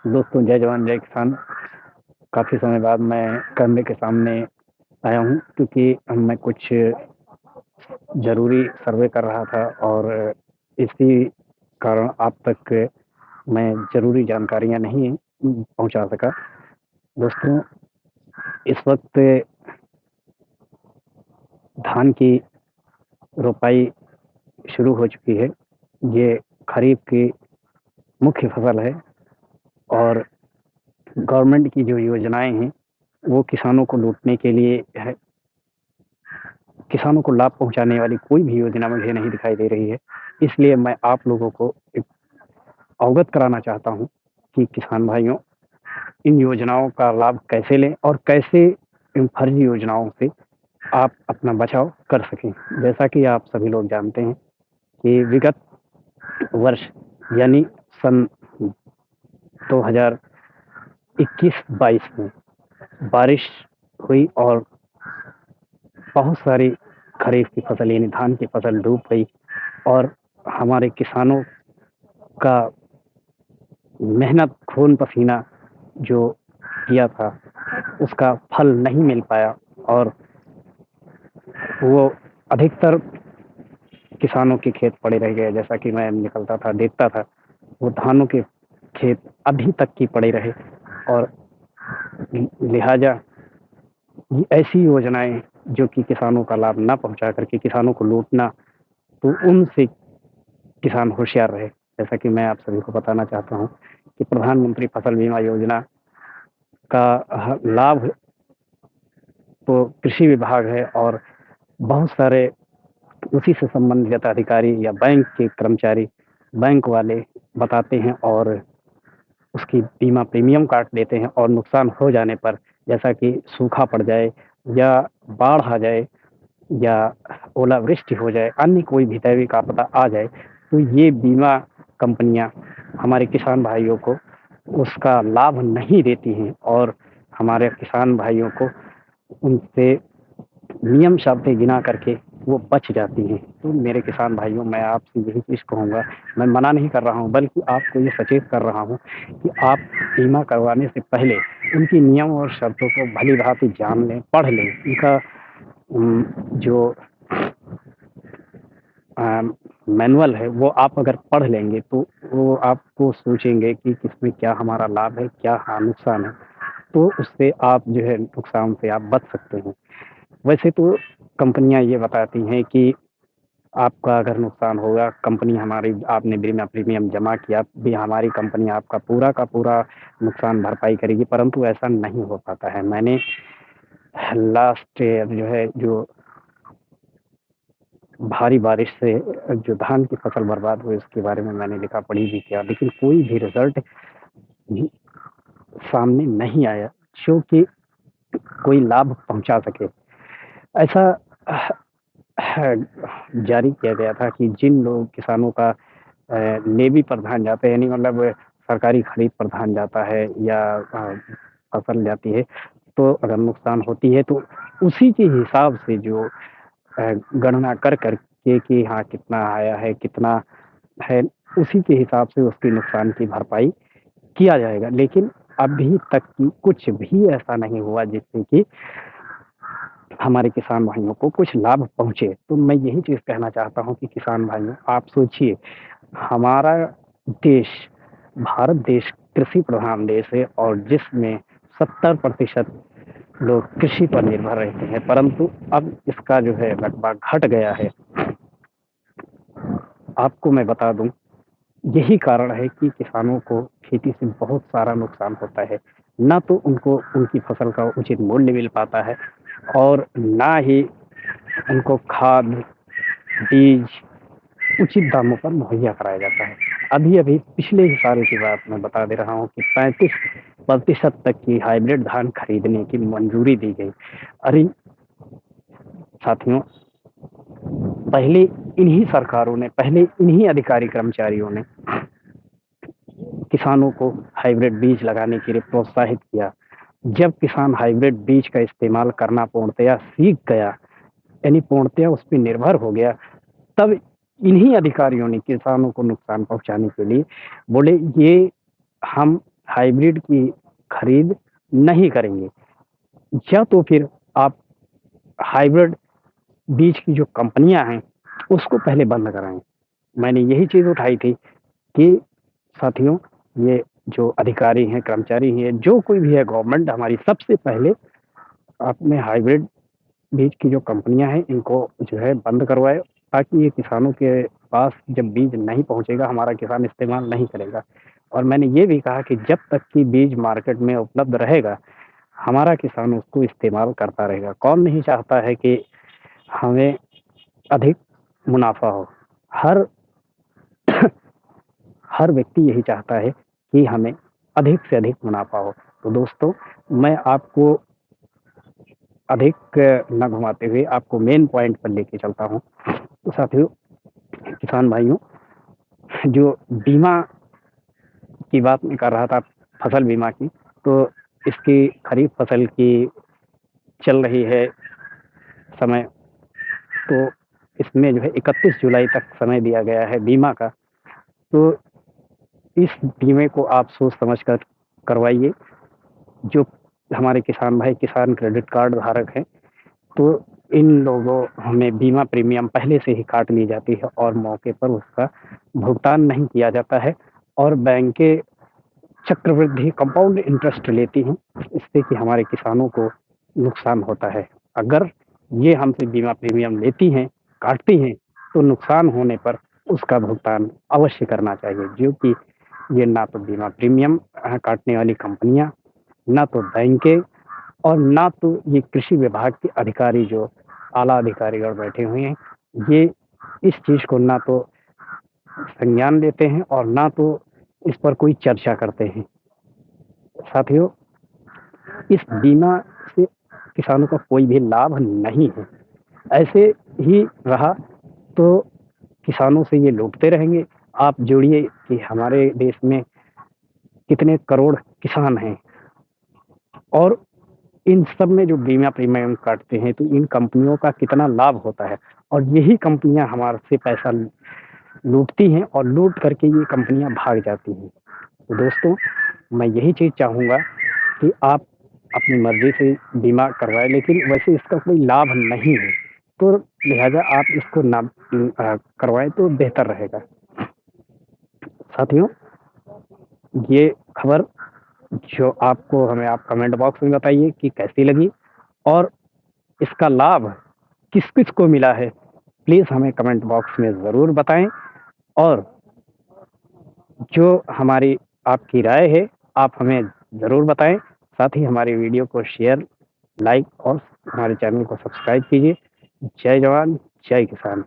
दोस्तों, जय जवान जय किसान। काफ़ी समय बाद मैं कैमरे के सामने आया हूँ क्योंकि मैं कुछ ज़रूरी सर्वे कर रहा था और इसी कारण आप तक मैं ज़रूरी जानकारियाँ नहीं पहुँचा सका। दोस्तों, इस वक़्त धान की रोपाई शुरू हो चुकी है। ये खरीफ की मुख्य फसल है और गवर्नमेंट की जो योजनाएँ हैं, वो किसानों को लूटने के लिए है। किसानों को लाभ पहुँचाने वाली कोई भी योजना मुझे नहीं दिखाई दे रही है। इसलिए मैं आप लोगों को एक अवगत कराना चाहता हूँ कि किसान भाइयों, इन योजनाओं का लाभ कैसे लें और कैसे इन फर्जी योजनाओं से आप अपना बचाव कर सकें। जैसा कि आप सभी लोग जानते हैं कि विगत वर्ष यानी सन 2021-22 में बारिश हुई और बहुत सारी खरीफ की फसल यानी धान की फसल डूब गई और हमारे किसानों का मेहनत, खून पसीना जो किया था, उसका फल नहीं मिल पाया और वो अधिकतर किसानों के खेत पड़े रह गए। जैसा कि मैं निकलता था, देखता था, वो धानों के खेत अभी तक की पड़े रहे और लिहाजा ऐसी योजनाएँ जो कि किसानों का लाभ ना पहुँचा करके किसानों को लूटना, तो उनसे किसान होशियार रहे। जैसा कि मैं आप सभी को बताना चाहता हूँ कि प्रधानमंत्री फसल बीमा योजना का लाभ तो कृषि विभाग है और बहुत सारे उसी से संबंधित अधिकारी या बैंक के कर्मचारी, बैंक वाले बताते हैं और उसकी बीमा प्रीमियम काट देते हैं और नुकसान हो जाने पर, जैसा कि सूखा पड़ जाए या बाढ़ आ जाए या ओलावृष्टि हो जाए, अन्य कोई भी दैविक आपदा आ जाए, तो ये बीमा कंपनियाँ हमारे किसान भाइयों को उसका लाभ नहीं देती हैं और हमारे किसान भाइयों को उनसे नियम शर्तें गिना करके वो बच जाती हैं। तो मेरे किसान भाइयों, मैं आपसे यही चीज़ कहूँगा, मैं मना नहीं कर रहा हूँ बल्कि आपको ये सचेत कर रहा हूँ कि आप बीमा करवाने से पहले उनके नियम और शर्तों को भली-भाँति जान लें, पढ़ लें। उनका जो मैनुअल है वो आप अगर पढ़ लेंगे तो वो आपको सोचेंगे कि किसमें क्या हमारा लाभ है, क्या नुकसान है। तो उससे आप जो है नुकसान से आप बच सकते हैं। वैसे तो कंपनियाँ ये बताती हैं कि आपका अगर नुकसान होगा, कंपनी हमारी आपने बीमा प्रीमियम जमा किया, भी हमारी कंपनी आपका पूरा का पूरा नुकसान भरपाई करेगी, परंतु ऐसा नहीं हो पाता है। मैंने लास्ट ईयर जो है, जो भारी बारिश से जो धान की फसल बर्बाद हुई, उसके बारे में मैंने लिखा पढ़ी भी किया, लेकिन कोई भी रिज़ल्ट सामने नहीं आया, जो कि कोई लाभ पहुँचा सके। ऐसा जारी किया गया था कि जिन लोग किसानों का लेवी पर धान जाता है, यानी मतलब सरकारी खरीद पर धान जाता है या फसल जाती है, तो अगर नुकसान होती है तो उसी के हिसाब से जो गणना कर कर के कि हाँ, कितना आया है, कितना है, उसी के हिसाब से उसके नुकसान की भरपाई किया जाएगा। लेकिन अभी तक की कुछ भी ऐसा नहीं हुआ जिससे कि हमारे किसान भाइयों को कुछ लाभ पहुँचे। तो मैं यही चीज़ कहना चाहता हूँ कि किसान भाइयों, आप सोचिए, हमारा देश, भारत देश कृषि प्रधान देश है और जिसमें 70% लोग कृषि पर निर्भर रहते हैं, परंतु अब इसका जो है रकबा घट गया है। आपको मैं बता दूँ, यही कारण है कि किसानों को खेती से बहुत सारा नुकसान होता है। ना तो उनको उनकी फसल का उचित मूल्य मिल पाता है और ना ही उनको खाद, बीज उचित दामों पर मुहैया कराया जाता है। अभी-अभी पिछले ही साल की बात मैं बता दे रहा हूँ कि 35% तक की हाइब्रिड धान खरीदने की मंजूरी दी गई। अरे साथियों, पहले इन्हीं सरकारों ने, पहले इन्हीं अधिकारी कर्मचारियों ने किसानों को हाइब्रिड बीज लगाने के लिए प्रोत्साहित किया। जब किसान हाइब्रिड बीज का इस्तेमाल करना पूर्णतया सीख गया, यानी पूर्णतया उस पे निर्भर हो गया, तब इन्हीं अधिकारियों ने किसानों को नुकसान पहुँचाने के लिए बोले, ये हम हाइब्रिड की खरीद नहीं करेंगे, या तो फिर आप हाइब्रिड बीज की जो कंपनियां हैं उसको पहले बंद कराएं। मैंने यही चीज़ उठाई थी कि साथियों, ये जो अधिकारी हैं, कर्मचारी हैं, जो कोई भी है, गवर्नमेंट हमारी सबसे पहले अपने हाइब्रिड बीज की जो कंपनियां हैं इनको जो है बंद करवाए, ताकि ये किसानों के पास जब बीज नहीं पहुंचेगा हमारा किसान इस्तेमाल नहीं करेगा। और मैंने ये भी कहा कि जब तक कि बीज मार्केट में उपलब्ध रहेगा हमारा किसान उसको इस्तेमाल करता रहेगा। कौन नहीं चाहता है कि हमें अधिक मुनाफा हो। हर हर व्यक्ति यही चाहता है कि हमें अधिक से अधिक मुनाफा हो। तो दोस्तों, मैं आपको अधिक न घुमाते हुए आपको मेन पॉइंट पर लेके चलता हूँ। तो साथियों, किसान भाइयों, जो बीमा की बात मैं कर रहा था, फसल बीमा की, तो इसकी खरीफ फसल की चल रही है समय, तो इसमें जो है 31 जुलाई तक समय दिया गया है बीमा का। तो इस बीमे को आप सोच समझ कर करवाइए। जो हमारे किसान भाई किसान क्रेडिट कार्ड धारक हैं, तो इन लोगों हमें बीमा प्रीमियम पहले से ही काट ली जाती है और मौके पर उसका भुगतान नहीं किया जाता है, और बैंकें चक्रवृद्धि कंपाउंड इंटरेस्ट लेती हैं, इससे कि हमारे किसानों को नुकसान होता है। अगर ये हमसे बीमा प्रीमियम लेती हैं, काटती हैं, तो नुकसान होने पर उसका भुगतान अवश्य करना चाहिए, जो कि ये ना तो बीमा प्रीमियम काटने वाली कंपनियां, ना तो बैंकें, और ना तो ये कृषि विभाग के अधिकारी जो आला अधिकारीगण बैठे हुए हैं, ये इस चीज़ को ना तो संज्ञान लेते हैं और ना तो इस पर कोई चर्चा करते हैं। साथियों, इस बीमा से किसानों का कोई भी लाभ नहीं है। ऐसे ही रहा तो किसानों से ये लूटते रहेंगे। आप जोड़िए कि हमारे देश में कितने करोड़ किसान हैं, और इन सब में जो बीमा प्रीमियम काटते हैं तो इन कंपनियों का कितना लाभ होता है, और यही कंपनियां हमारे से पैसा लूटती हैं और लूट करके ये कंपनियां भाग जाती हैं। तो दोस्तों, मैं यही चीज़ चाहूँगा कि आप अपनी मर्ज़ी से बीमा करवाएँ, लेकिन वैसे इसका कोई लाभ नहीं है, तो लिहाज़ा आप इसको ना करवाएँ तो बेहतर रहेगा। साथियों, ये खबर जो आपको हमें आप कमेंट बॉक्स में बताइए कि कैसी लगी, और इसका लाभ किस-किस को मिला है, प्लीज़ हमें कमेंट बॉक्स में ज़रूर बताएँ। और जो हमारी आपकी राय है, आप हमें ज़रूर बताएँ। साथ ही हमारी वीडियो को शेयर, लाइक और हमारे चैनल को सब्सक्राइब कीजिए। जय जवान, जय किसान।